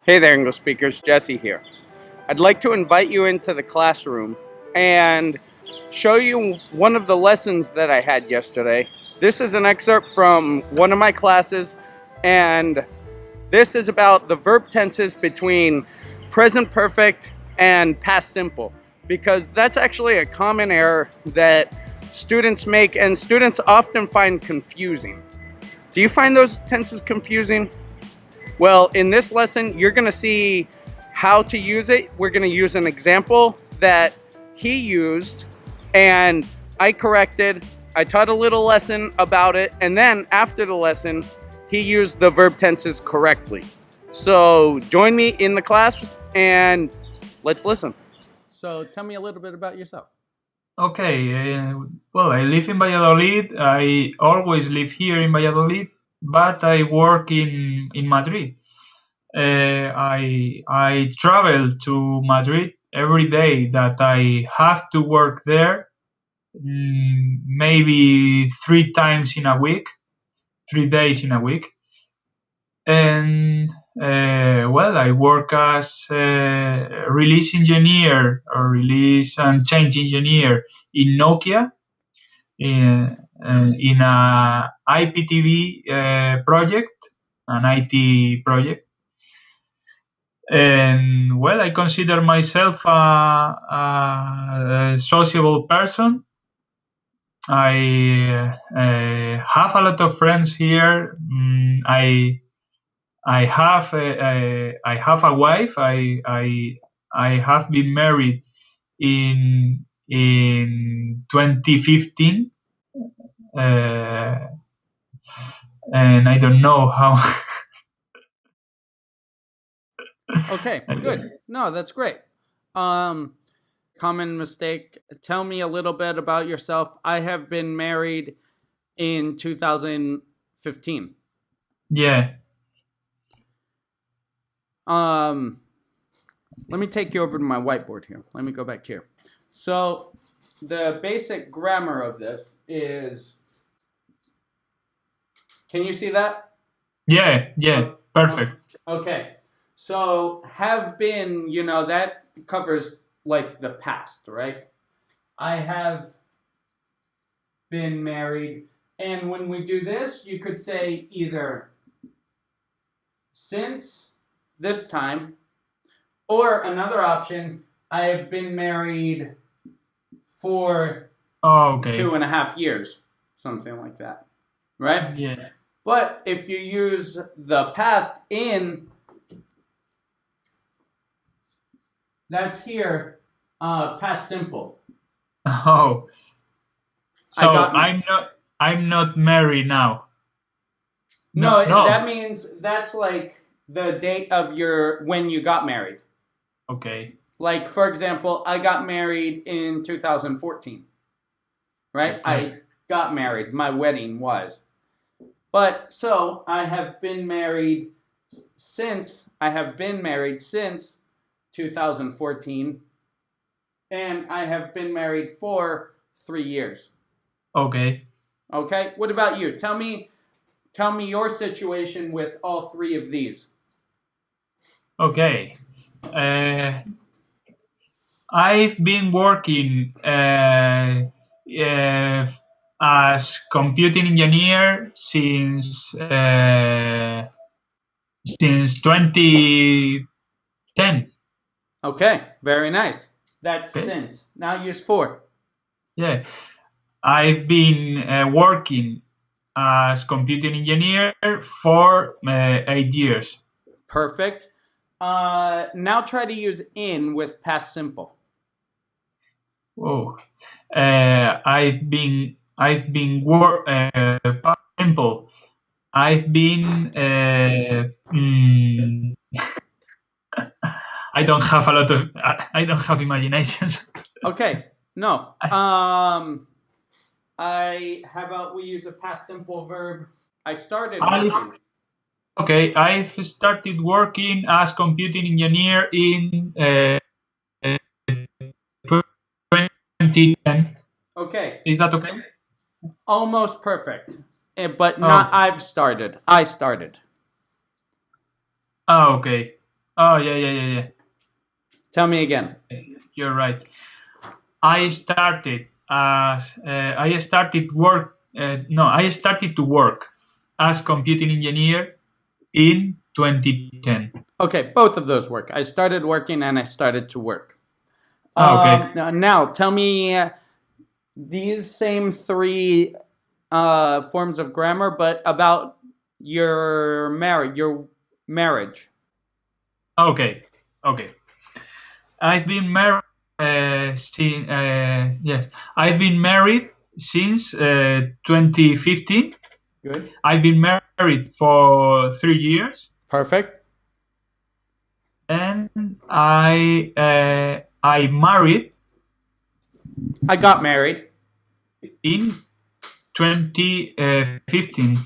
Hey there, English speakers. Jesse here. I'd like to invite you into the classroom and show you one of the lessons that I had yesterday. This is an excerpt from one of my classes, and this is about the verb tenses between present perfect and past simple, because that's actually a common error that students make and students often find confusing. Do you find those tenses confusing? Well, in this lesson, you're going to see how to use it. We're going to use an example that he used and I corrected. I taught a little lesson about it, and then after the lesson, he used the verb tenses correctly. So join me in the class and let's listen. So tell me a little bit about yourself. Okay, well, I live in Valladolid. I always live here in Valladolid, but I work in Madrid. I travel to Madrid every day that I have to work there, maybe 3 times in a week, 3 days in a week. And well, I work as a release engineer or release and change engineer in Nokia in a IPTV project, an IT project. And well, I consider myself a sociable person. I have a lot of friends here. I have a wife. I have been married in 2015, uh, and I don't know how. Okay, good. No, that's great. Common mistake. Tell me a little bit about yourself. I have been married in 2015. Yeah. Let me take you over to my whiteboard here. Let me go back here. So, the basic grammar of this is. Can you see that? Yeah. Perfect. Okay. So, have been, that covers like the past, right? I have been married. And when we do this, you could say either since this time, or another option, I have been married for Okay. 2.5 years, something like that, right? Yeah. But if you use the past in, that's here, past simple. Oh. So I'm not married now. No, that means that's like the date of when you got married. Okay. Like, for example, I got married in 2014, right? Okay. I got married. My wedding was. But, so, I have been married since 2014, and I have been married for 3 years. Okay. Okay? What about you? Tell me your situation with all three of these. Okay. I've been working as computing engineer since 2010. Okay, very nice. That's Okay. since. Now use for. Yeah, I've been working as computing engineer for 8 years. Perfect. Now try to use in with past simple. Oh, I've been past simple. I've been I don't have a lot of I don't have imaginations. Okay. No. How about we use a past simple verb? I started working. Okay, I've started working as computing engineer in 2010. Okay. Is that okay? Almost perfect. But not I've started. I started. Oh, okay. Oh, yeah. Tell me again. You're right. I started to work as computing engineer in 2010. Okay, both of those work. I started working and I started to work. Okay. Now, tell me these same three forms of grammar, but about your marriage. Okay. I've been married I've been married since 2015. Good. I've been married for 3 years, Perfect. and I married I got married. in 2015.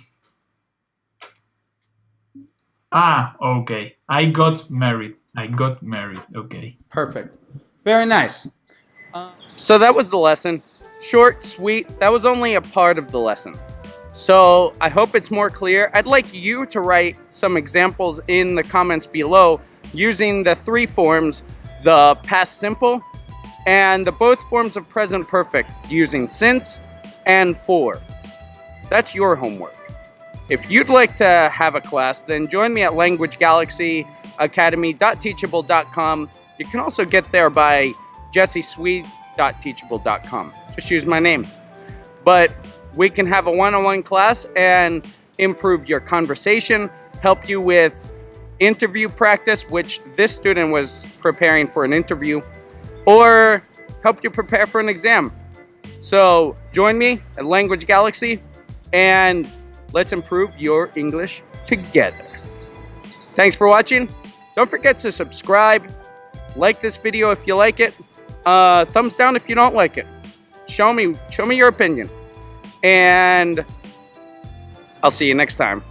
Okay. I got married. Okay. Perfect. Very nice. So that was the lesson. Short, sweet. That was only a part of the lesson. So I hope it's more clear. I'd like you to write some examples in the comments below using the three forms, the past simple and the both forms of present perfect using since and for. That's your homework. If you'd like to have a class, then join me at languagegalaxyacademy.teachable.com. You can also get there by jessesweet.teachable.com. Just use my name. But we can have a one-on-one class and improve your conversation, help you with interview practice, which this student was preparing for an interview, or help you prepare for an exam. So join me at Language Galaxy and let's improve your English together. Thanks for watching. Don't forget to subscribe, like this video if you like it, thumbs down if you don't like it. Show me your opinion. And I'll see you next time.